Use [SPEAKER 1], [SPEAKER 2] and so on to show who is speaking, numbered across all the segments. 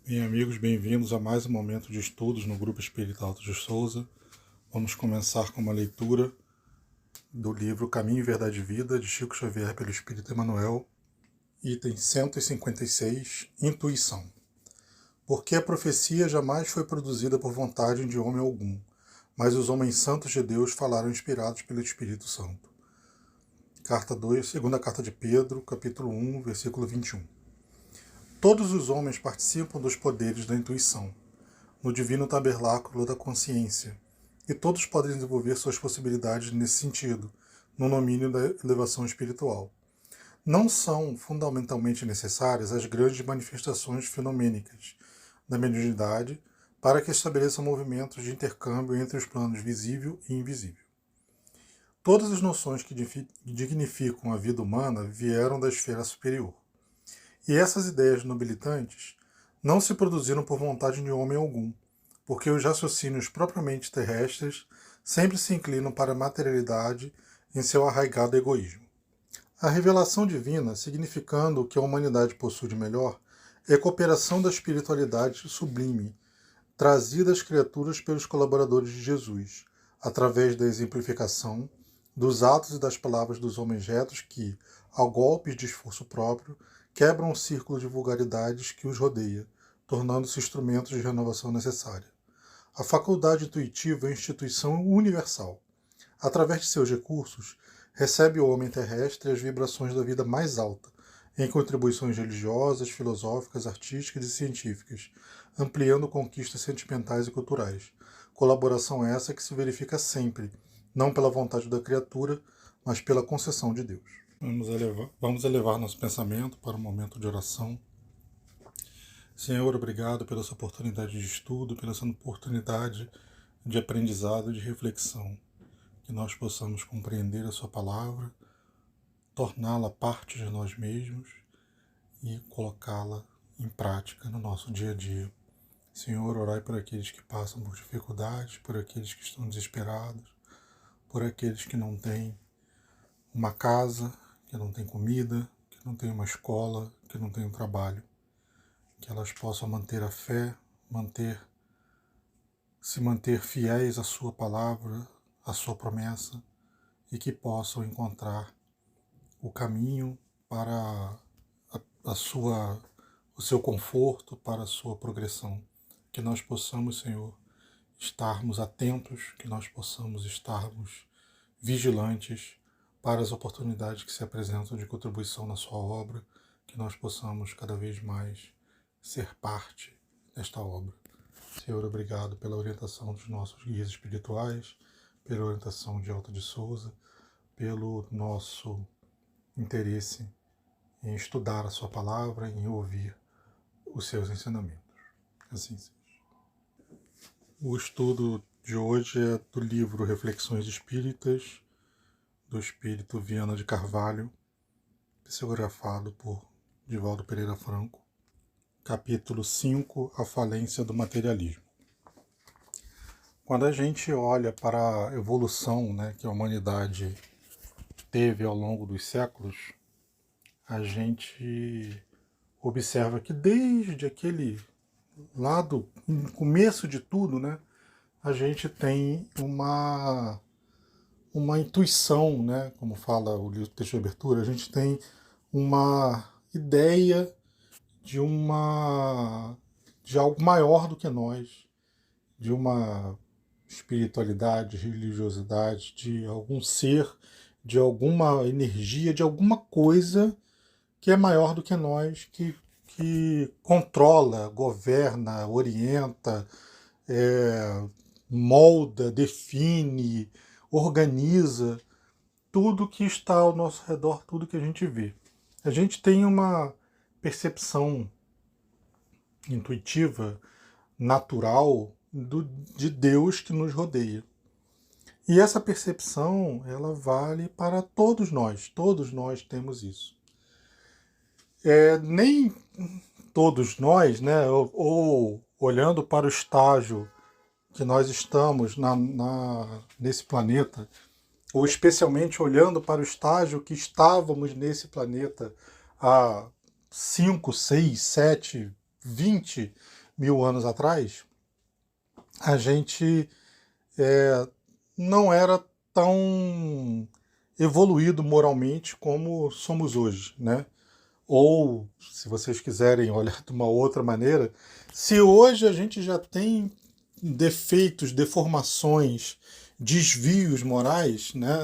[SPEAKER 1] Bem, amigos, bem-vindos a mais um momento de estudos no Grupo Espírita Alto de Souza. Vamos começar com uma leitura do livro Caminho, Verdade e Vida, de Chico Xavier pelo Espírito Emmanuel, item 156, Intuição. Porque a profecia jamais foi produzida por vontade de homem algum, mas os homens santos de Deus falaram inspirados pelo Espírito Santo. Carta 2, segunda carta de Pedro, capítulo 1, versículo 21. Todos os homens participam dos poderes da intuição, no divino tabernáculo da consciência, e todos podem desenvolver suas possibilidades nesse sentido, no domínio da elevação espiritual. Não são fundamentalmente necessárias as grandes manifestações fenomênicas da mediunidade para que estabeleçam movimentos de intercâmbio entre os planos visível e invisível. Todas as noções que dignificam a vida humana vieram da esfera superior. E essas ideias nobilitantes não se produziram por vontade de homem algum, porque os raciocínios propriamente terrestres sempre se inclinam para a materialidade em seu arraigado egoísmo. A revelação divina, significando o que a humanidade possui de melhor, é a cooperação da espiritualidade sublime, trazida às criaturas pelos colaboradores de Jesus, através da exemplificação dos atos e das palavras dos homens retos que, ao golpe de esforço próprio, quebram o círculo de vulgaridades que os rodeia, tornando-se instrumentos de renovação necessária. A faculdade intuitiva é instituição universal. Através de seus recursos, recebe o homem terrestre as vibrações da vida mais alta, em contribuições religiosas, filosóficas, artísticas e científicas, ampliando conquistas sentimentais e culturais. Colaboração essa que se verifica sempre, não pela vontade da criatura, mas pela concessão de Deus. Vamos elevar nosso pensamento para um momento de oração. Senhor, obrigado pela sua oportunidade de estudo, pela sua oportunidade de aprendizado e de reflexão. Que nós possamos compreender a sua palavra, torná-la parte de nós mesmos e colocá-la em prática no nosso dia a dia. Senhor, orai por aqueles que passam por dificuldades, por aqueles que estão desesperados, por aqueles que não têm uma casa, que não têm comida, que não têm uma escola, que não têm um trabalho. Que elas possam manter a fé, se manter fiéis à sua palavra, à sua promessa, e que possam encontrar o caminho para o seu conforto, para a sua progressão. Que nós possamos, Senhor, estarmos atentos, que nós possamos estarmos vigilantes para as oportunidades que se apresentam de contribuição na sua obra, que nós possamos cada vez mais ser parte desta obra. Senhor, obrigado pela orientação dos nossos guias espirituais, pela orientação de Alto de Souza, pelo nosso interesse em estudar a sua palavra, em ouvir os seus ensinamentos. Assim seja. O estudo de hoje é do livro Reflexões Espíritas, do Espírito Viana de Carvalho, psicografado por Divaldo Pereira Franco, capítulo 5, A Falência do Materialismo. Quando a gente olha para a evolução, que a humanidade teve ao longo dos séculos, a gente observa que desde aquele lado, no começo de tudo, a gente tem uma intuição, como fala o livro Texto de Abertura, a gente tem uma ideia de algo maior do que nós, de uma espiritualidade, religiosidade, de algum ser, de alguma energia, de alguma coisa que é maior do que nós, que controla, governa, orienta, molda, define, organiza tudo que está ao nosso redor, tudo que a gente vê. A gente tem uma percepção intuitiva, natural, de Deus que nos rodeia. E essa percepção, ela vale para todos nós temos isso. Nem todos nós, ou olhando para o estágio que nós estamos nesse planeta, ou especialmente olhando para o estágio que estávamos nesse planeta há 5, 6, 7, 20 mil anos atrás, a gente não era tão evoluído moralmente como somos hoje, né? Ou, se vocês quiserem olhar de uma outra maneira, se hoje a gente já tem defeitos, deformações, desvios morais, né?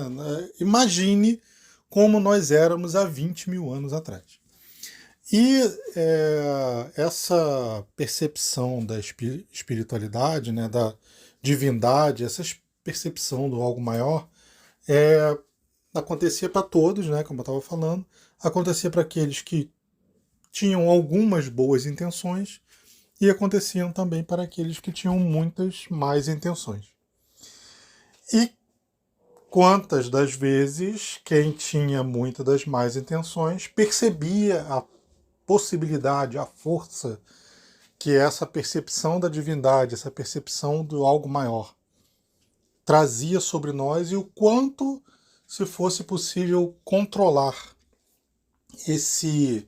[SPEAKER 1] Imagine como nós éramos há 20 mil anos atrás. E essa percepção da espiritualidade, né, da divindade, essa percepção do algo maior, acontecia para todos, né, como eu estava falando, acontecia para aqueles que tinham algumas boas intenções e aconteciam também para aqueles que tinham muitas más intenções. E quantas das vezes quem tinha muitas das más intenções percebia a possibilidade, a força que essa percepção da divindade, essa percepção do algo maior trazia sobre nós e o quanto, se fosse possível, controlar esse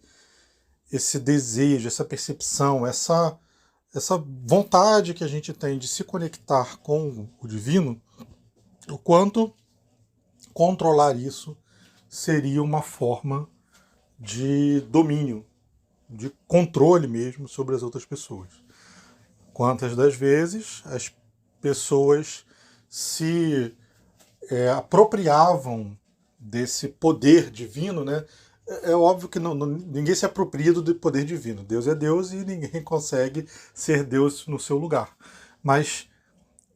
[SPEAKER 1] desejo, essa percepção, essa vontade que a gente tem de se conectar com o divino, o quanto controlar isso seria uma forma de domínio, de controle mesmo sobre as outras pessoas. Quantas das vezes as pessoas se apropriavam desse poder divino, né? É óbvio que ninguém se apropria do poder divino. Deus é Deus e ninguém consegue ser Deus no seu lugar. Mas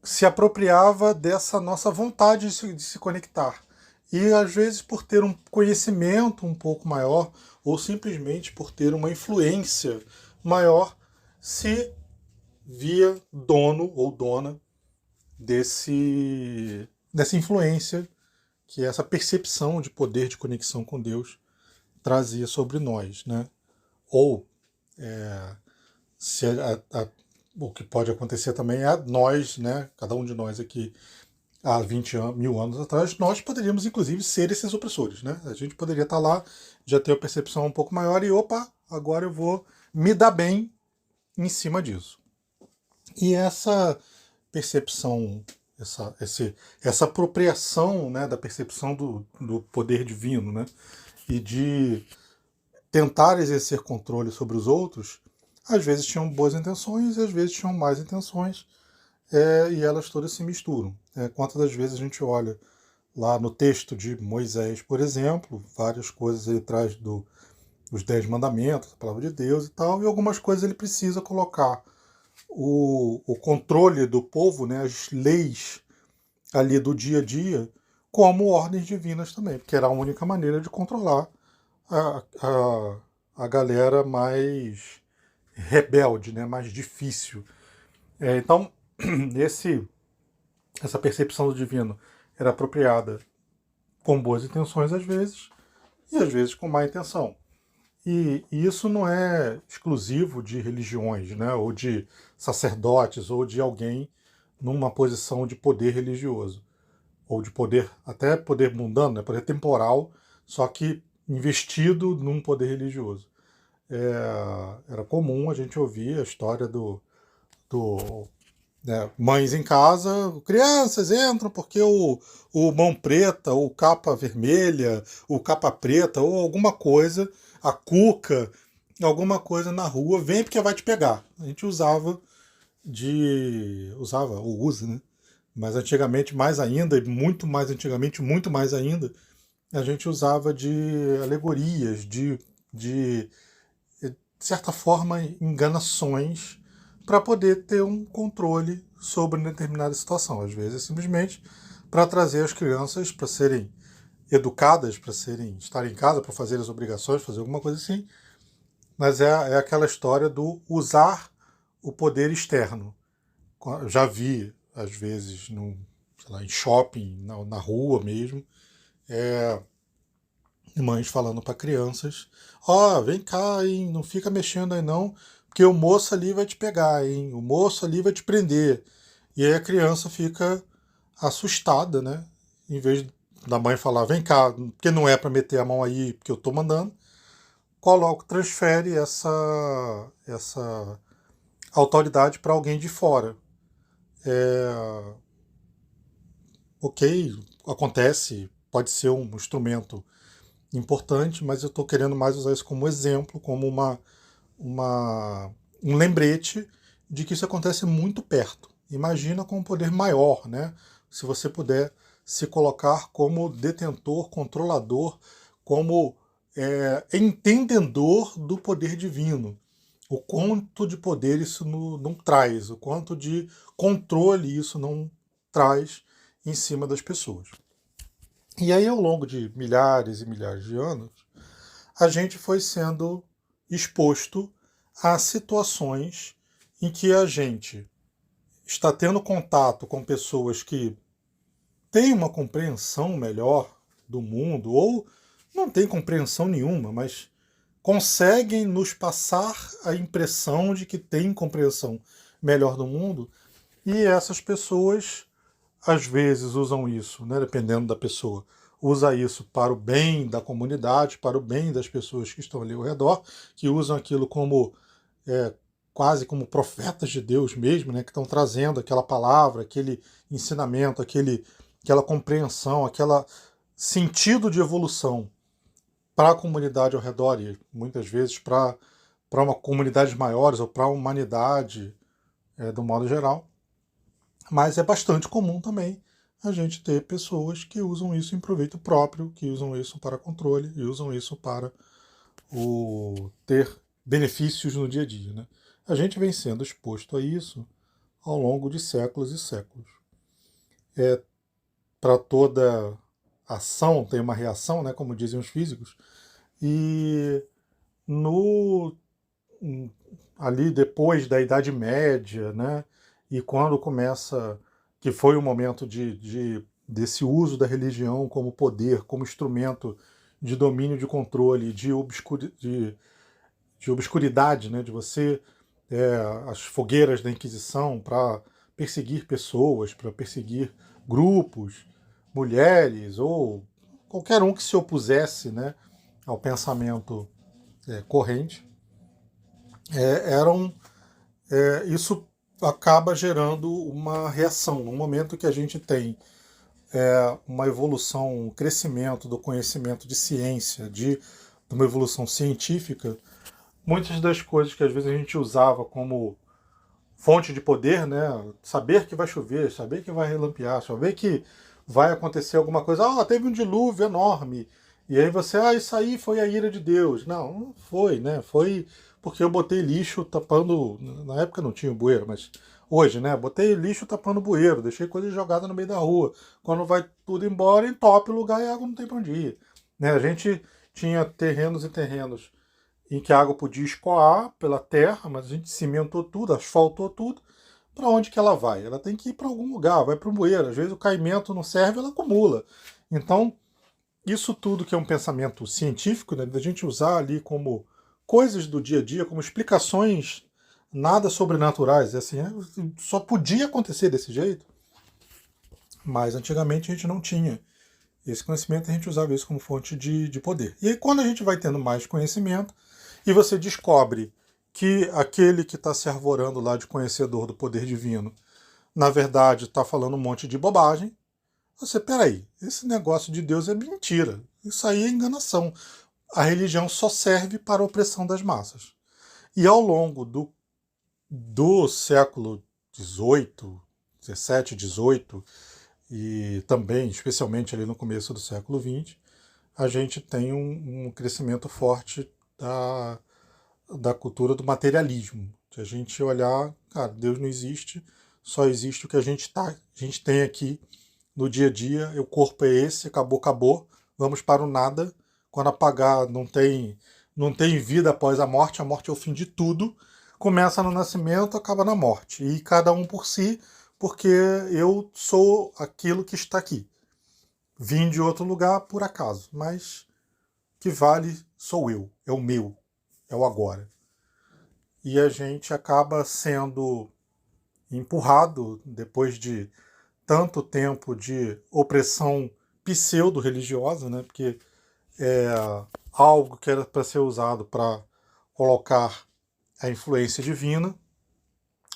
[SPEAKER 1] se apropriava dessa nossa vontade de se conectar. E às vezes por ter um conhecimento um pouco maior, ou simplesmente por ter uma influência maior, se via dono ou dona dessa influência que essa percepção de poder de conexão com Deus trazia sobre nós, né? Ou se o que pode acontecer também é nós, né? Cada um de nós aqui há 20 mil anos atrás, nós poderíamos inclusive ser esses opressores, né? A gente poderia estar lá, já ter a percepção um pouco maior e opa, agora eu vou me dar bem em cima disso. E essa percepção, essa apropriação, né, da percepção do poder divino, né, e de tentar exercer controle sobre os outros, às vezes tinham boas intenções e às vezes tinham más intenções, e elas todas se misturam. Quantas das vezes a gente olha lá no texto de Moisés, por exemplo, várias coisas ele traz dos 10 mandamentos, a palavra de Deus e tal, e algumas coisas ele precisa colocar o controle do povo, né, as leis ali do dia a dia, como ordens divinas também, porque era a única maneira de controlar a galera mais rebelde, né, mais difícil. Então, essa percepção do divino era apropriada com boas intenções às vezes, e às vezes com má intenção. E isso não é exclusivo de religiões, né, ou de sacerdotes, ou de alguém numa posição de poder religioso, ou de poder, até poder mundano, né, poder temporal, só que investido num poder religioso. Era comum a gente ouvir a história mães em casa, crianças entram porque o mão preta, ou capa vermelha, ou capa preta, ou alguma coisa, a cuca, alguma coisa na rua, vem porque vai te pegar. A gente usava ou usa, né? Mas antigamente mais ainda, e muito mais antigamente, muito mais ainda, a gente usava de alegorias, de certa forma, enganações para poder ter um controle sobre uma determinada situação. Às vezes, simplesmente para trazer as crianças para serem educadas, para estarem em casa, para fazer as obrigações, fazer alguma coisa assim. Mas é aquela história do usar o poder externo. Já vi, às vezes, em shopping, na rua mesmo, mães falando para crianças: vem cá, hein, não fica mexendo aí não, porque o moço ali vai te pegar, hein, o moço ali vai te prender. E aí a criança fica assustada, né? Em vez da mãe falar: vem cá, porque não é para meter a mão aí, porque eu tô mandando, transfere essa autoridade para alguém de fora. Ok, acontece, pode ser um instrumento importante, mas eu estou querendo mais usar isso como exemplo, como um lembrete de que isso acontece muito perto. Imagina com um poder maior, né? Se você puder se colocar como detentor, controlador, como entendedor do poder divino. O quanto de poder isso não traz, o quanto de controle isso não traz em cima das pessoas. E aí, ao longo de milhares e milhares de anos, a gente foi sendo exposto a situações em que a gente está tendo contato com pessoas que têm uma compreensão melhor do mundo, ou não têm compreensão nenhuma, mas conseguem nos passar a impressão de que têm compreensão melhor do mundo, e essas pessoas às vezes usam isso, né, dependendo da pessoa, usa isso para o bem da comunidade, para o bem das pessoas que estão ali ao redor, que usam aquilo como quase como profetas de Deus mesmo, né, que estão trazendo aquela palavra, aquele ensinamento, aquela compreensão, aquele sentido de evolução para a comunidade ao redor e muitas vezes para uma comunidades maiores ou para a humanidade do modo geral. Mas é bastante comum também a gente ter pessoas que usam isso em proveito próprio, que usam isso para controle e usam isso para ter benefícios no dia a dia. Né? A gente vem sendo exposto a isso ao longo de séculos e séculos. Para toda ação tem uma reação, né, como dizem os físicos, e ali depois da Idade Média, né, e quando começa, que foi o momento desse uso da religião como poder, como instrumento de domínio, de controle, de obscuridade, né, de você, as fogueiras da Inquisição para perseguir pessoas, para perseguir grupos, mulheres ou qualquer um que se opusesse, né, ao pensamento corrente. Isso acaba gerando uma reação. No momento que a gente tem uma evolução, um crescimento do conhecimento de ciência, de uma evolução científica, muitas das coisas que às vezes a gente usava como fonte de poder, né? Saber que vai chover, saber que vai relampear, saber que vai acontecer alguma coisa. Teve um dilúvio enorme. E aí você, isso aí foi a ira de Deus. Não foi, né? Foi porque eu botei lixo tapando. Na época não tinha bueiro, mas hoje, né? Botei lixo tapando bueiro, deixei coisa jogada no meio da rua. Quando vai tudo embora, entope o lugar e a água não tem pra onde ir. Né? A gente tinha terrenos e terrenos em que a água podia escoar pela terra, mas a gente cimentou tudo, asfaltou tudo. Para onde que ela vai? Ela tem que ir para algum lugar, vai para o bueiro. Às vezes o caimento não serve, ela acumula. Então, isso tudo que é um pensamento científico, né, da gente usar ali como coisas do dia a dia, como explicações nada sobrenaturais, assim, só podia acontecer desse jeito. Mas antigamente a gente não tinha esse conhecimento, a gente usava isso como fonte de poder. E aí quando a gente vai tendo mais conhecimento, e você descobre que aquele que está se arvorando lá de conhecedor do poder divino, na verdade está falando um monte de bobagem, peraí, esse negócio de Deus é mentira, isso aí é enganação. A religião só serve para a opressão das massas. E ao longo do século XVIII, XVII, XVIII, e também, especialmente ali no começo do século XX, a gente tem um crescimento forte da cultura do materialismo. De a gente olhar, cara, Deus não existe, só existe o que a gente tem aqui no dia a dia, o corpo é esse, acabou, vamos para o nada. Quando apagar, não tem vida após a morte é o fim de tudo. Começa no nascimento, acaba na morte. E cada um por si, porque eu sou aquilo que está aqui. Vim de outro lugar por acaso, mas que vale sou eu, é o meu, é o agora. E a gente acaba sendo empurrado, depois de tanto tempo de opressão pseudo-religiosa, né? Porque algo que era para ser usado para colocar a influência divina,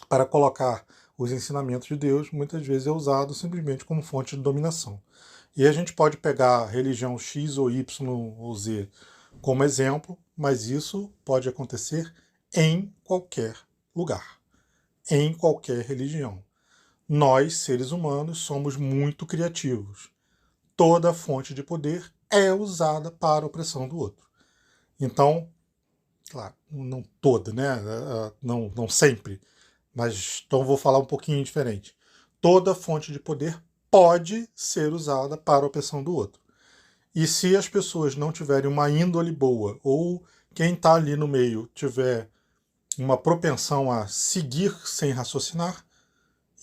[SPEAKER 1] para colocar os ensinamentos de Deus, muitas vezes é usado simplesmente como fonte de dominação. E a gente pode pegar a religião X ou Y ou Z como exemplo, mas isso pode acontecer em qualquer lugar, em qualquer religião. Nós, seres humanos, somos muito criativos. Toda fonte de poder é usada para a opressão do outro. Então, claro, não toda, né? Não sempre, mas então vou falar um pouquinho diferente. Toda fonte de poder pode ser usada para a opressão do outro. E se as pessoas não tiverem uma índole boa, ou quem está ali no meio tiver uma propensão a seguir sem raciocinar,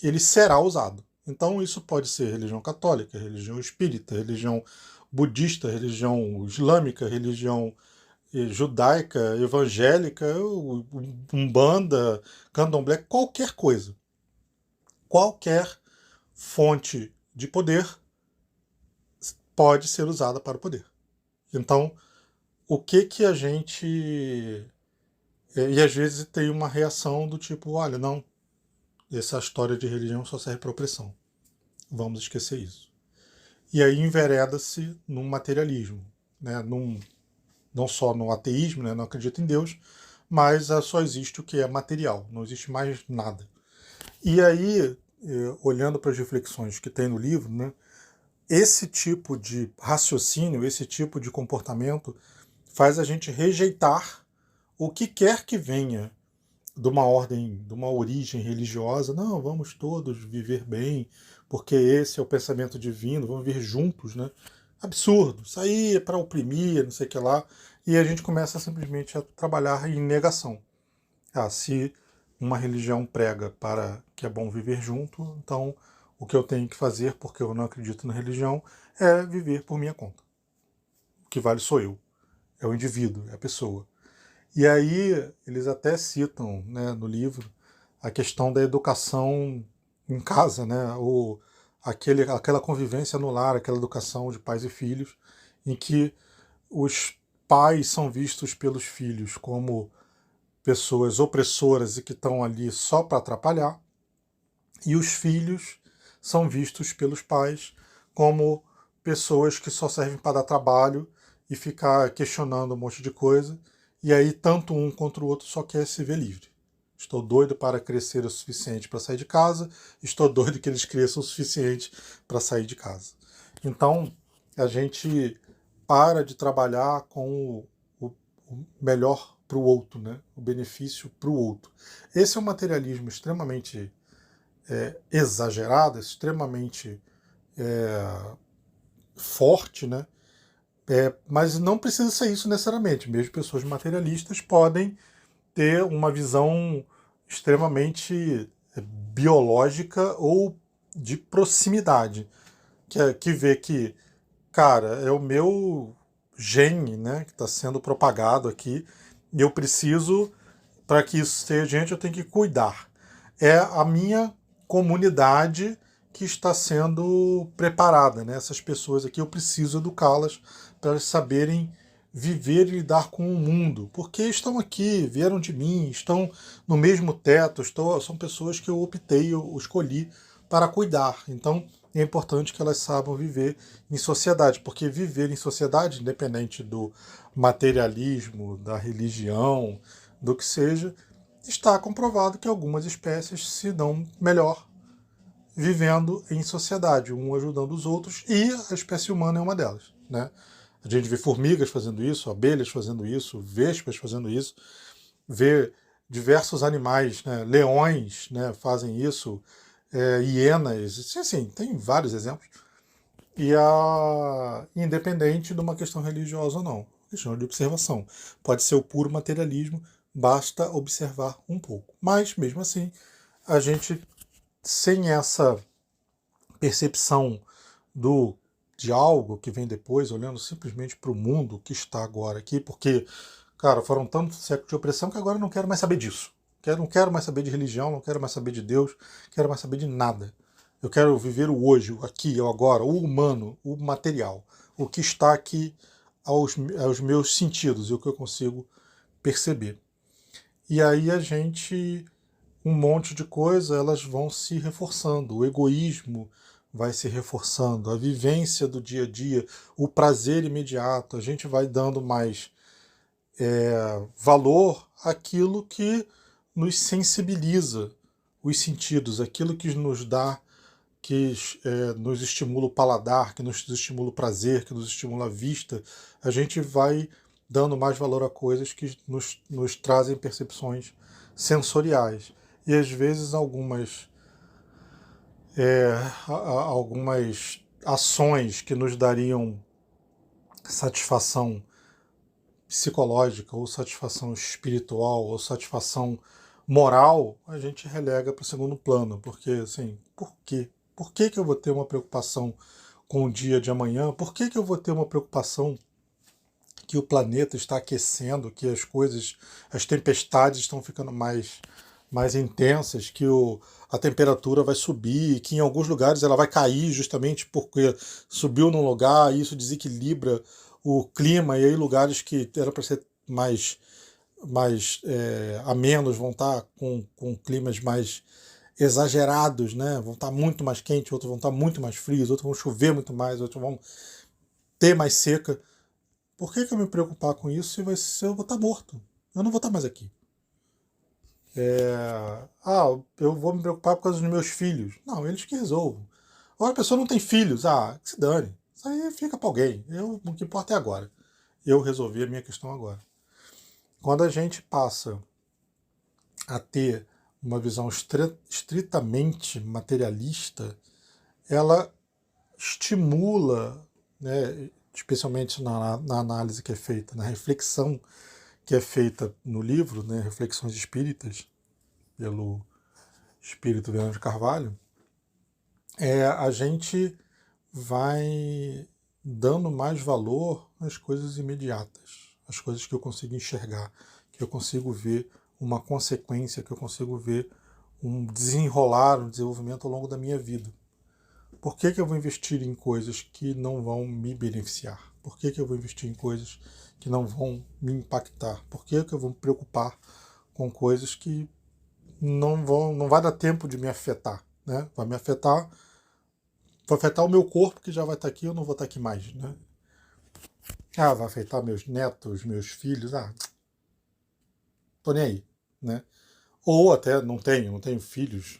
[SPEAKER 1] ele será usado. Então isso pode ser religião católica, religião espírita, religião budista, religião islâmica, religião judaica, evangélica, umbanda, candomblé, qualquer coisa. Qualquer fonte de poder pode ser usada para o poder. Então, o que a gente... E às vezes tem uma reação do tipo, olha, não, essa história de religião só serve para opressão. Vamos esquecer isso. E aí envereda-se num materialismo, né? Não só no ateísmo, né? Não acredito em Deus, mas só existe o que é material, não existe mais nada. E aí, olhando para as reflexões que tem no livro, né? Esse tipo de raciocínio, esse tipo de comportamento faz a gente rejeitar o que quer que venha de uma ordem, de uma origem religiosa. Não, vamos todos viver bem, porque esse é o pensamento divino, vamos viver juntos, né? Absurdo, isso aí é para oprimir, não sei o que lá, e a gente começa simplesmente a trabalhar em negação. Se uma religião prega para que é bom viver junto, então o que eu tenho que fazer, porque eu não acredito na religião, é viver por minha conta. O que vale sou eu, é o indivíduo, é a pessoa. E aí eles até citam, né, no livro a questão da educação em casa, né, aquela convivência no lar, aquela educação de pais e filhos, em que os pais são vistos pelos filhos como pessoas opressoras e que estão ali só para atrapalhar, e os filhos são vistos pelos pais como pessoas que só servem para dar trabalho e ficar questionando um monte de coisa, e aí tanto um quanto o outro só quer se ver livre. Estou doido para crescer o suficiente para sair de casa, estou doido que eles cresçam o suficiente para sair de casa. Então, a gente para de trabalhar com o melhor para o outro, né? O benefício para o outro. Esse é um materialismo extremamente exagerado, extremamente forte, né? Mas não precisa ser isso necessariamente. Mesmo pessoas materialistas podem ter uma visão extremamente biológica ou de proximidade, que vê que, cara, é o meu gene, né, que está sendo propagado aqui, e eu preciso, para que isso seja gente, eu tenho que cuidar. É a minha comunidade que está sendo preparada, né? Essas pessoas aqui, eu preciso educá-las para elas saberem viver e lidar com o mundo, porque estão aqui, vieram de mim, estão no mesmo teto, são pessoas que eu optei, eu escolhi para cuidar. Então é importante que elas saibam viver em sociedade, porque viver em sociedade, independente do materialismo, da religião, do que seja, está comprovado que algumas espécies se dão melhor vivendo em sociedade, um ajudando os outros, e a espécie humana é uma delas, né? A gente vê formigas fazendo isso, abelhas fazendo isso, vespas fazendo isso, vê diversos animais, né? Leões, né, fazem isso, hienas, assim, tem vários exemplos. E independente de uma questão religiosa ou não, questão de observação. Pode ser o puro materialismo, basta observar um pouco. Mas, mesmo assim, a gente, sem essa percepção de algo que vem depois, olhando simplesmente para o mundo que está agora aqui, porque, cara, foram tantos séculos de opressão que agora eu não quero mais saber disso. Não quero mais saber de religião, não quero mais saber de Deus, não quero mais saber de nada. Eu quero viver o hoje, o aqui, o agora, o humano, o material, o que está aqui aos meus sentidos e o que eu consigo perceber. E aí um monte de coisa, elas vão se reforçando. O egoísmo vai se reforçando, a vivência do dia a dia, o prazer imediato, a gente vai dando mais valor àquilo que nos sensibiliza os sentidos, aquilo que nos dá, que nos estimula o paladar, que nos estimula o prazer, que nos estimula a vista. A gente vai dando mais valor a coisas que nos trazem percepções sensoriais. E às vezes algumas ações que nos dariam satisfação psicológica, ou satisfação espiritual, ou satisfação moral, a gente relega para o segundo plano. Porque, assim, por quê? Por que eu vou ter uma preocupação com o dia de amanhã? Por que eu vou ter uma preocupação que o planeta está aquecendo, que as tempestades estão ficando mais intensas, que a temperatura vai subir, que em alguns lugares ela vai cair justamente porque subiu num lugar e isso desequilibra o clima, e aí lugares que eram para ser mais amenos vão estar com climas mais exagerados, né? Vão estar muito mais quentes, outros vão estar muito mais frios, outros vão chover muito mais, outros vão ter mais seca. Por que eu me preocupar com isso se eu vou estar morto? Eu não vou estar mais aqui. Eu vou me preocupar por causa dos meus filhos. Não, eles que resolvam. Ou a pessoa não tem filhos, que se dane. Isso aí fica para alguém. O que importa é agora. Eu resolvi a minha questão agora. Quando a gente passa a ter uma visão estritamente materialista, ela estimula, né, especialmente na análise que é feita, na reflexão que é feita no livro, né, Reflexões Espíritas, pelo Espírito Leandro de Carvalho, a gente vai dando mais valor às coisas imediatas, às coisas que eu consigo enxergar, que eu consigo ver uma consequência, que eu consigo ver um desenrolar, um desenvolvimento ao longo da minha vida. Por que eu vou investir em coisas que não vão me beneficiar? Por que eu vou investir em coisas que não vão me impactar? Por que eu vou me preocupar com coisas que não vai dar tempo de me afetar, né? Vai afetar o meu corpo, que já vai estar aqui, eu não vou estar aqui mais, né? Vai afetar meus netos, meus filhos, tô nem aí, né? Ou até não tenho filhos,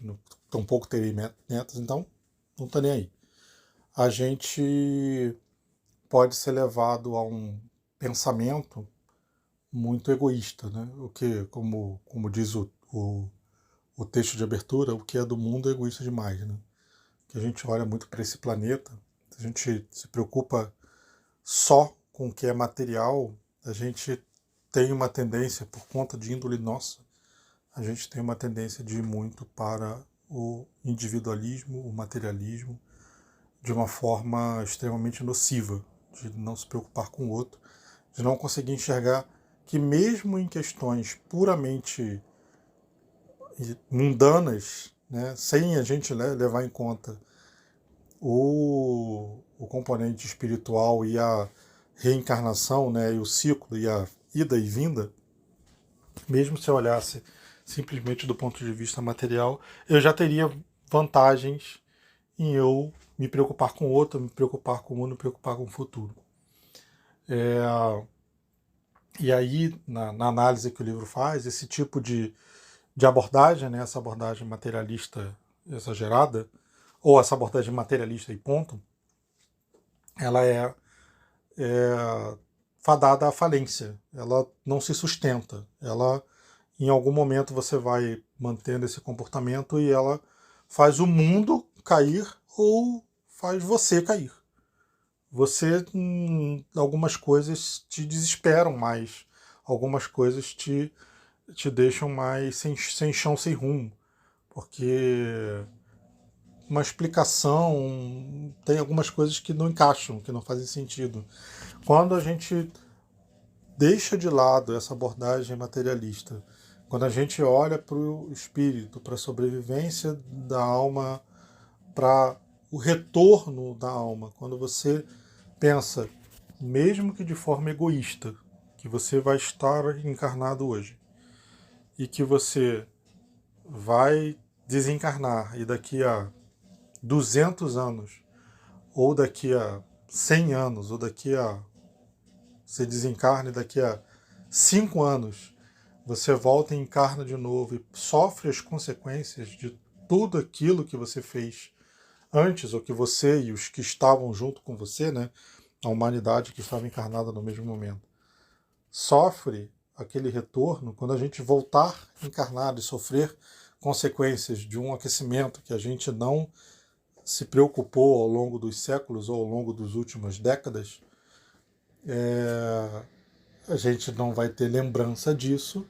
[SPEAKER 1] tampouco terei netos, então não tô nem aí. A gente pode ser levado a um pensamento muito egoísta, né? O que, como diz o texto de abertura, o que é do mundo é egoísta demais, né? Que a gente olha muito para esse planeta, a gente se preocupa só com o que é material, a gente tem uma tendência, por conta de índole nossa, a gente tem uma tendência de ir muito para o individualismo, o materialismo, de uma forma extremamente nociva, de não se preocupar com o outro, de não conseguir enxergar que mesmo em questões puramente mundanas, né, sem a gente levar em conta o componente espiritual e a reencarnação, né, e o ciclo e a ida e vinda, mesmo se eu olhasse simplesmente do ponto de vista material, eu já teria vantagens em eu me preocupar com o outro, me preocupar com o mundo, me preocupar com o futuro. E aí, na análise que o livro faz, esse tipo de abordagem, né, essa abordagem materialista exagerada, ou essa abordagem materialista e ponto, ela é fadada à falência. Ela não se sustenta. Ela, em algum momento, você vai mantendo esse comportamento e ela faz o mundo cair ou faz você cair. Você, algumas coisas te desesperam mais, algumas coisas te deixam mais sem chão, sem rumo, porque uma explicação tem algumas coisas que não encaixam, que não fazem sentido. Quando a gente deixa de lado essa abordagem materialista, quando a gente olha para o espírito, para a sobrevivência da alma, para o retorno da alma, quando você pensa mesmo que de forma egoísta, que você vai estar encarnado hoje e que você vai desencarnar e daqui a 200 anos, ou daqui a 100 anos, ou daqui a você desencarna e daqui a 5 anos você volta e encarna de novo e sofre as consequências de tudo aquilo que você fez antes, ou que você e os que estavam junto com você, né, a humanidade que estava encarnada no mesmo momento, sofre aquele retorno quando a gente voltar encarnado e sofrer consequências de um aquecimento que a gente não se preocupou ao longo dos séculos ou ao longo das últimas décadas. A gente não vai ter lembrança disso,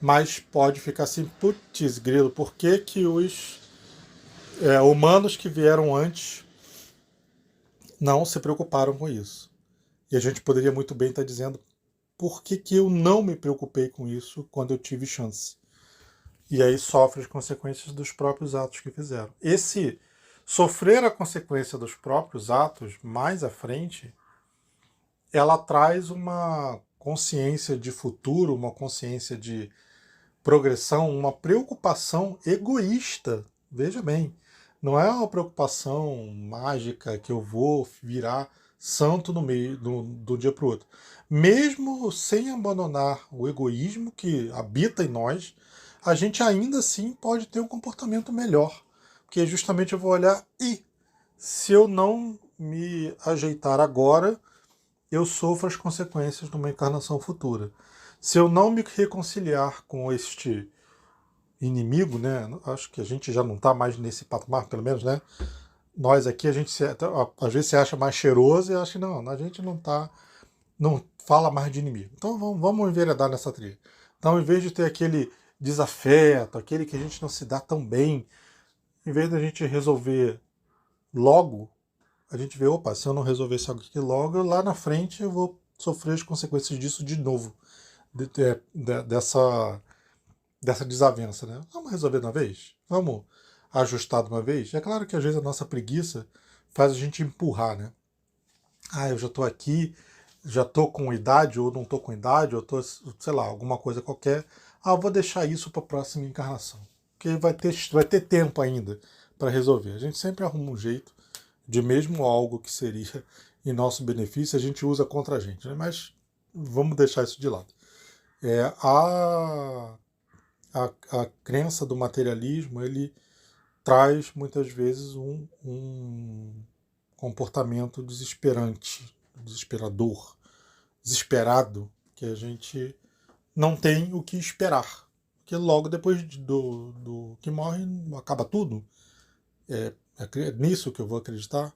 [SPEAKER 1] mas pode ficar assim, putz, grilo, por que que os humanos que vieram antes não se preocuparam com isso? E a gente poderia muito bem estar dizendo, por que que eu não me preocupei com isso quando eu tive chance? E aí sofre as consequências dos próprios atos que fizeram. Esse sofrer a consequência dos próprios atos mais à frente, ela traz uma consciência de futuro, uma consciência de progressão, uma preocupação egoísta. Veja bem, não é uma preocupação mágica que eu vou virar santo no meio do dia para o outro. Mesmo sem abandonar o egoísmo que habita em nós, a gente ainda assim pode ter um comportamento melhor. Porque justamente eu vou olhar e se eu não me ajeitar agora, eu sofro as consequências de uma encarnação futura. Se eu não me reconciliar com este inimigo, né? Acho que a gente já não está mais nesse patamar, pelo menos, né? Nós aqui, a gente às vezes se acha mais cheiroso e acha que não, a gente não tá, não fala mais de inimigo. Então vamos enveredar nessa trilha. Então, em vez de ter aquele desafeto, aquele que a gente não se dá tão bem, em vez da gente resolver logo, a gente vê, opa, se eu não resolver isso aqui logo, lá na frente eu vou sofrer as consequências disso de novo, dessa desavença, né? Vamos resolver de uma vez? Vamos ajustar de uma vez? É claro que às vezes a nossa preguiça faz a gente empurrar, né? Ah, eu já estou aqui, já estou com idade, ou não estou com idade, ou estou, sei lá, alguma coisa qualquer. Ah, eu vou deixar isso para a próxima encarnação. Porque vai ter tempo ainda para resolver. A gente sempre arruma um jeito de mesmo algo que seria em nosso benefício, a gente usa contra a gente, né? Mas vamos deixar isso de lado. A crença do materialismo, ele traz muitas vezes um comportamento desesperante, desesperador, desesperado, que a gente não tem o que esperar. Porque logo depois do que morre, acaba tudo. É nisso que eu vou acreditar.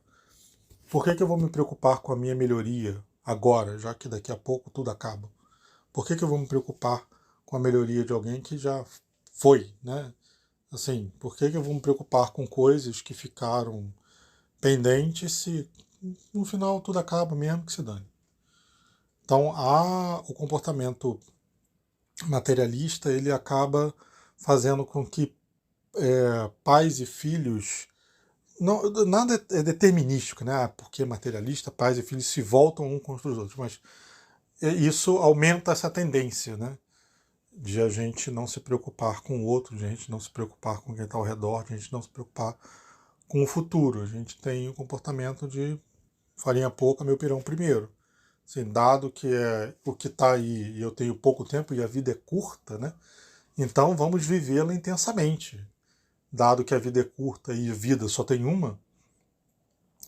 [SPEAKER 1] Por que eu vou me preocupar com a minha melhoria agora, já que daqui a pouco tudo acaba? Por que eu vou me preocupar com a melhoria de alguém que já foi, né? Assim, por que eu vou me preocupar com coisas que ficaram pendentes se no final tudo acaba mesmo que se dane? Então, o comportamento materialista, ele acaba fazendo com que pais e filhos... Não, nada é determinístico, né? Porque materialista, pais e filhos se voltam um contra os outros, mas isso aumenta essa tendência, né? De a gente não se preocupar com o outro, de a gente não se preocupar com quem está ao redor, de a gente não se preocupar com o futuro. A gente tem o comportamento de farinha pouca, meu pirão primeiro. Assim, dado que é o que está aí e eu tenho pouco tempo e a vida é curta, né? Então vamos vivê-la intensamente. Dado que a vida é curta e a vida só tem uma,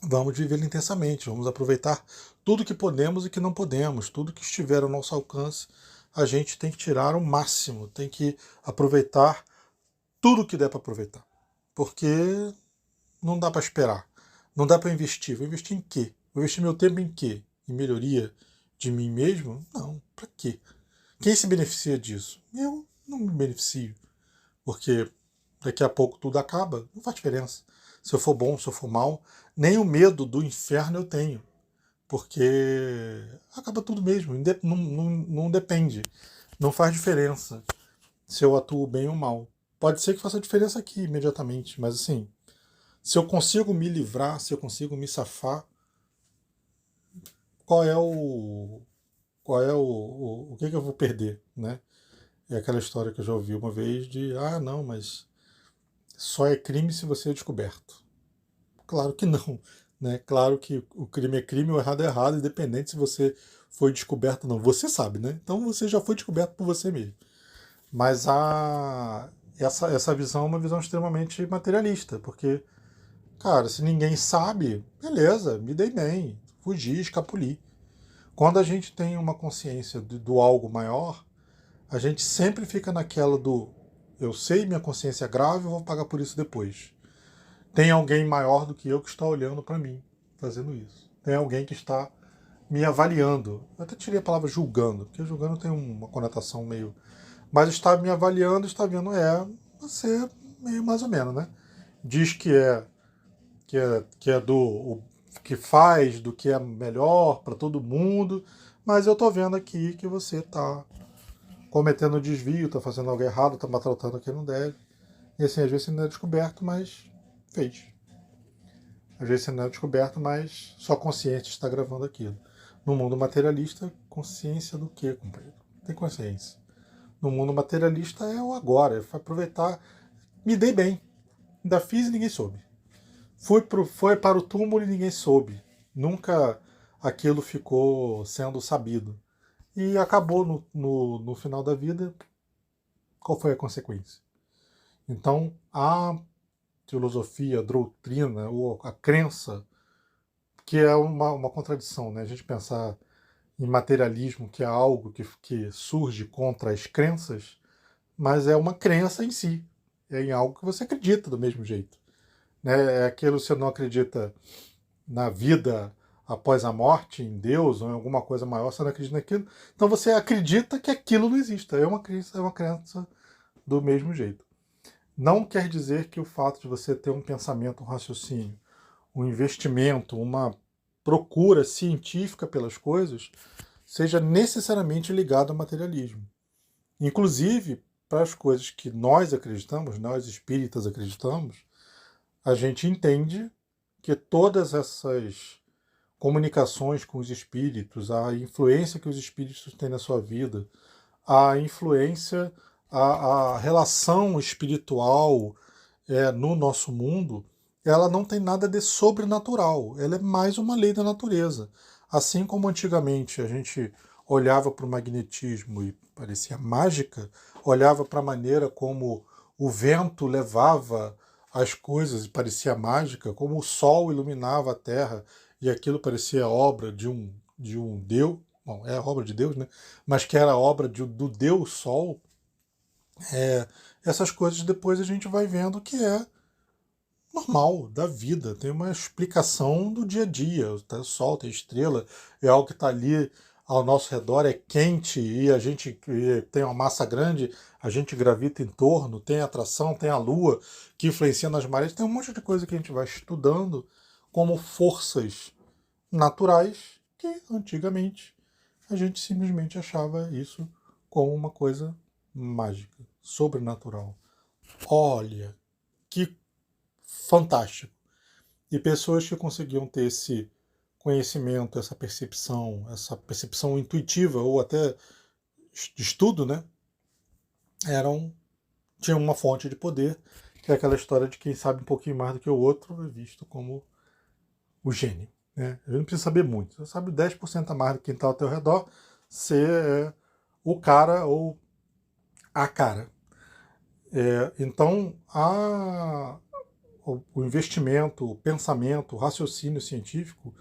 [SPEAKER 1] vamos vivê-la intensamente, vamos aproveitar tudo que podemos e que não podemos, tudo que estiver ao nosso alcance, a gente tem que tirar o máximo, tem que aproveitar tudo que der para aproveitar. Porque não dá para esperar, não dá para investir. Vou investir em quê? Vou investir meu tempo em quê? Em melhoria de mim mesmo? Não, para quê? Quem se beneficia disso? Eu não me beneficio, porque daqui a pouco tudo acaba, não faz diferença. Se eu for bom, se eu for mal, nem o medo do inferno eu tenho, porque acaba tudo mesmo, não depende, não faz diferença se eu atuo bem ou mal. Pode ser que faça diferença aqui imediatamente, mas assim, se eu consigo me livrar, se eu consigo me safar, qual é o que eu vou perder, né? É aquela história que eu já ouvi uma vez de, não, mas só é crime se você é descoberto. Claro que não, né? Claro que o crime é crime, o errado é errado, independente se você foi descoberto ou não. Você sabe, né? Então você já foi descoberto por você mesmo. Mas essa visão é uma visão extremamente materialista, porque, cara, se ninguém sabe, beleza, me dei bem, fugi, escapuli. Quando a gente tem uma consciência do algo maior, a gente sempre fica naquela do eu sei, minha consciência é grave, eu vou pagar por isso depois. Tem alguém maior do que eu que está olhando para mim, fazendo isso. Tem alguém que está me avaliando. Eu até tirei a palavra julgando, porque julgando tem uma conotação meio... Mas está me avaliando, está vendo, você meio mais ou menos, né? Diz que é que faz, do que é melhor para todo mundo, mas eu tô vendo aqui que você está cometendo desvio, está fazendo algo errado, está maltratando quem não deve. E assim, às vezes você não é descoberto, mas fez. Às vezes você não é descoberto, mas sua consciência está gravando aquilo. No mundo materialista, consciência do quê, companheiro? Tem consciência. No mundo materialista é o agora, é aproveitar. Me dei bem. Ainda fiz e ninguém soube. Foi para o túmulo e ninguém soube. Nunca aquilo ficou sendo sabido. E acabou no final da vida. Qual foi a consequência? Então, a filosofia, a doutrina, ou a crença, que é uma contradição, né? A gente pensar em materialismo, que é algo que surge contra as crenças, mas é uma crença em si. É em algo que você acredita do mesmo jeito. Né? É aquilo que você não acredita na vida após a morte, em Deus, ou em alguma coisa maior, você não acredita naquilo. Então você acredita que aquilo não existe. É uma crença do mesmo jeito. Não quer dizer que o fato de você ter um pensamento, um raciocínio, um investimento, uma procura científica pelas coisas, seja necessariamente ligado ao materialismo. Inclusive, para as coisas que nós acreditamos, nós espíritas acreditamos, a gente entende que todas essas comunicações com os espíritos, a influência que os espíritos têm na sua vida, a influência, a relação espiritual no nosso mundo, ela não tem nada de sobrenatural, ela é mais uma lei da natureza. Assim como antigamente a gente olhava para o magnetismo e parecia mágica, olhava para a maneira como o vento levava as coisas e parecia mágica, como o sol iluminava a terra e aquilo parecia obra de um Deus, bom, é obra de Deus, né? Mas que era obra do Deus Sol, essas coisas depois a gente vai vendo que é normal da vida, tem uma explicação do dia a dia. Tem sol, tem estrela, é algo que está ali ao nosso redor, é quente e a gente tem uma massa grande, a gente gravita em torno, tem atração, tem a lua que influencia nas marés, tem um monte de coisa que a gente vai estudando como forças naturais que antigamente a gente simplesmente achava isso como uma coisa mágica, sobrenatural. Olha, que fantástico. E pessoas que conseguiam ter esse conhecimento, essa percepção intuitiva ou até de estudo, né? Tinham uma fonte de poder, que é aquela história de quem sabe um pouquinho mais do que o outro é visto como o gênio. Né? A gente não precisa saber muito. Você sabe 10% a mais do que quem está ao teu redor, você é o cara ou a cara. Então, o investimento, o pensamento, o raciocínio científico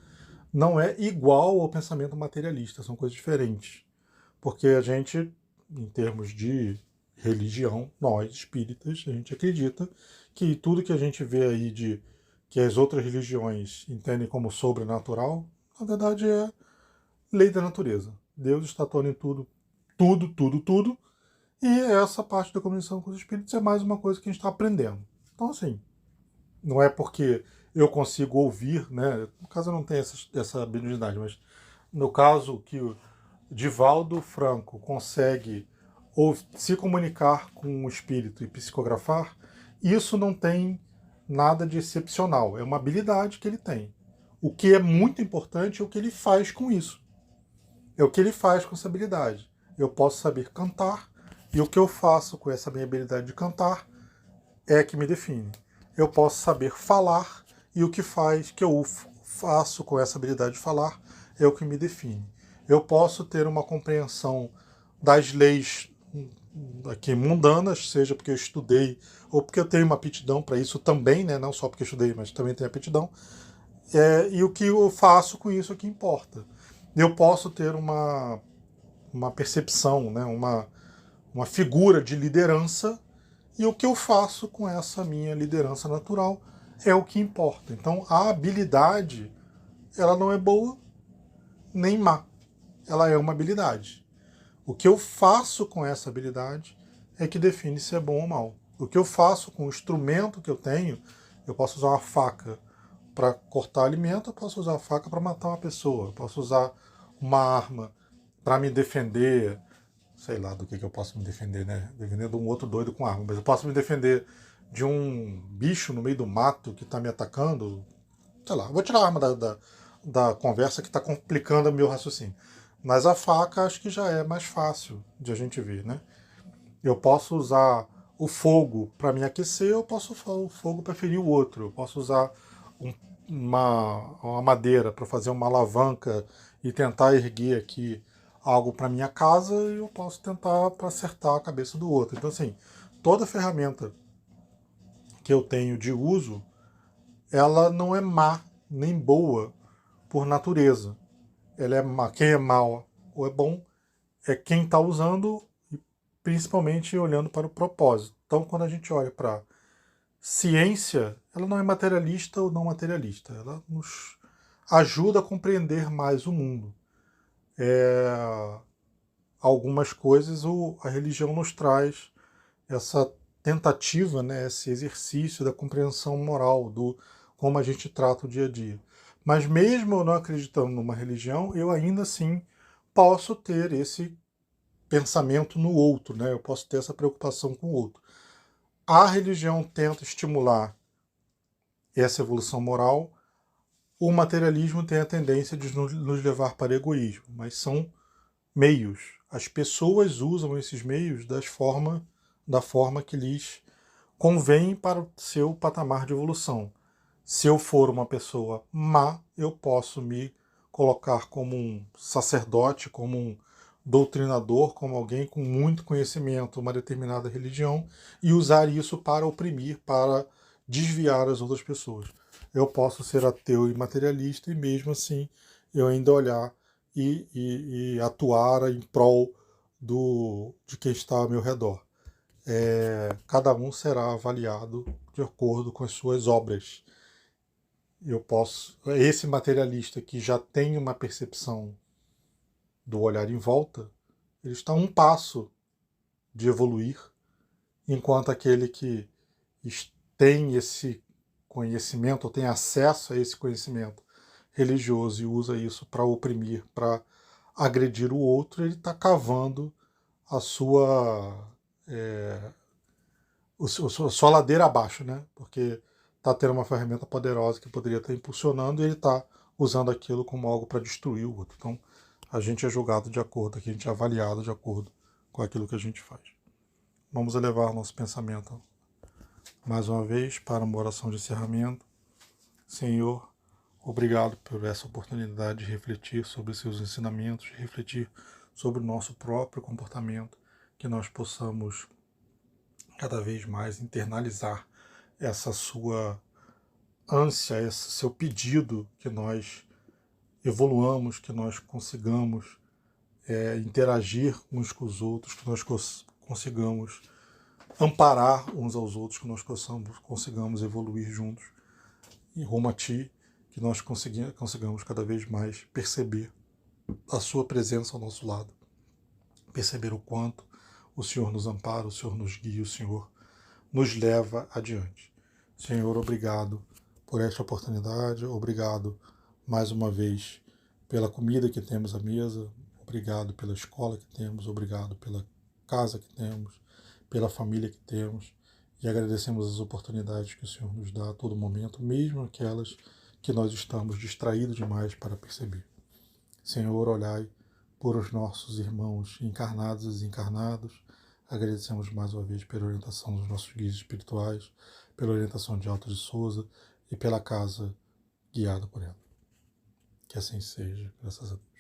[SPEAKER 1] não é igual ao pensamento materialista, são coisas diferentes. Porque a gente, em termos de religião, nós espíritas, a gente acredita que tudo que a gente vê aí que as outras religiões entendem como sobrenatural, na verdade é lei da natureza. Deus está atuando em tudo, tudo, tudo, tudo, e essa parte da comunicação com os espíritos é mais uma coisa que a gente está aprendendo. Então, assim, não é porque eu consigo ouvir, né? No caso eu não tenho essa habilidade, mas no caso que o Divaldo Franco consegue se comunicar com o espírito e psicografar, isso não tem nada de excepcional, é uma habilidade que ele tem. O que é muito importante é o que ele faz com isso. É o que ele faz com essa habilidade. Eu posso saber cantar, e o que eu faço com essa minha habilidade de cantar é que me define. Eu posso saber falar, e o que faz que eu faço com essa habilidade de falar é o que me define. Eu posso ter uma compreensão das leis aqui mundanas, seja porque eu estudei ou porque eu tenho uma aptidão para isso também, né? Não só porque eu estudei, mas também tenho aptidão. E o que eu faço com isso é que importa. Eu posso ter uma percepção, né? Uma figura de liderança, e o que eu faço com essa minha liderança natural é o que importa. Então a habilidade, ela não é boa nem má, ela é uma habilidade. O que eu faço com essa habilidade é que define se é bom ou mal. O que eu faço com o instrumento que eu tenho, eu posso usar uma faca para cortar alimento, eu posso usar a faca para matar uma pessoa, eu posso usar uma arma para me defender, sei lá do que eu posso me defender, né? Defender de um outro doido com arma, mas eu posso me defender de um bicho no meio do mato que está me atacando, sei lá, vou tirar a arma da conversa que está complicando o meu raciocínio. Mas a faca acho que já é mais fácil de a gente ver, né? Eu posso usar o fogo para me aquecer, eu posso usar o fogo para ferir o outro. Eu posso usar uma madeira para fazer uma alavanca e tentar erguer aqui algo para minha casa, e eu posso tentar para acertar a cabeça do outro. Então, assim, toda ferramenta que eu tenho de uso, ela não é má nem boa por natureza. Ela é má. Quem é mal ou é bom é quem está usando, e principalmente olhando para o propósito. Então, quando a gente olha para ciência, ela não é materialista ou não materialista. Ela nos ajuda a compreender mais o mundo. Algumas coisas a religião nos traz essa tentativa, né, esse exercício da compreensão moral, do como a gente trata o dia a dia. Mas mesmo eu não acreditando numa religião, eu ainda assim posso ter esse pensamento no outro, né? Eu posso ter essa preocupação com o outro. A religião tenta estimular essa evolução moral, o materialismo tem a tendência de nos levar para egoísmo, mas são meios. As pessoas usam esses meios da forma que lhes convém para o seu patamar de evolução. Se eu for uma pessoa má, eu posso me colocar como um sacerdote, como um doutrinador, como alguém com muito conhecimento, uma determinada religião, e usar isso para oprimir, para desviar as outras pessoas. Eu posso ser ateu e materialista, e mesmo assim eu ainda olhar e atuar em prol de quem está ao meu redor. Cada um será avaliado de acordo com as suas obras. Eu posso, esse materialista que já tem uma percepção do olhar em volta, ele está a um passo de evoluir, enquanto aquele que tem esse conhecimento, ou tem acesso a esse conhecimento religioso e usa isso para oprimir, para agredir o outro, ele está cavando a sua ladeira abaixo, né? Porque está tendo uma ferramenta poderosa que poderia estar impulsionando, e ele está usando aquilo como algo para destruir o outro. Então, a gente é julgado de acordo, aqui a gente é avaliado de acordo com aquilo que a gente faz. Vamos elevar nosso pensamento mais uma vez para uma oração de encerramento. Senhor, obrigado por essa oportunidade de refletir sobre os seus ensinamentos, de refletir sobre o nosso próprio comportamento, que nós possamos cada vez mais internalizar essa sua ânsia, esse seu pedido, que nós evoluamos, que nós consigamos interagir uns com os outros, que nós consigamos amparar uns aos outros, que nós consigamos evoluir juntos em rumo a Ti, que nós consigamos cada vez mais perceber a Sua presença ao nosso lado, perceber o quanto o Senhor nos ampara, o Senhor nos guia, o Senhor nos leva adiante. Senhor, obrigado por esta oportunidade, obrigado mais uma vez pela comida que temos à mesa, obrigado pela escola que temos, obrigado pela casa que temos, pela família que temos, e agradecemos as oportunidades que o Senhor nos dá a todo momento, mesmo aquelas que nós estamos distraídos demais para perceber. Senhor, olhai por os nossos irmãos encarnados e desencarnados. Agradecemos mais uma vez pela orientação dos nossos guias espirituais, pela orientação de Alto de Souza e pela casa guiada por ela. Que assim seja, graças a Deus.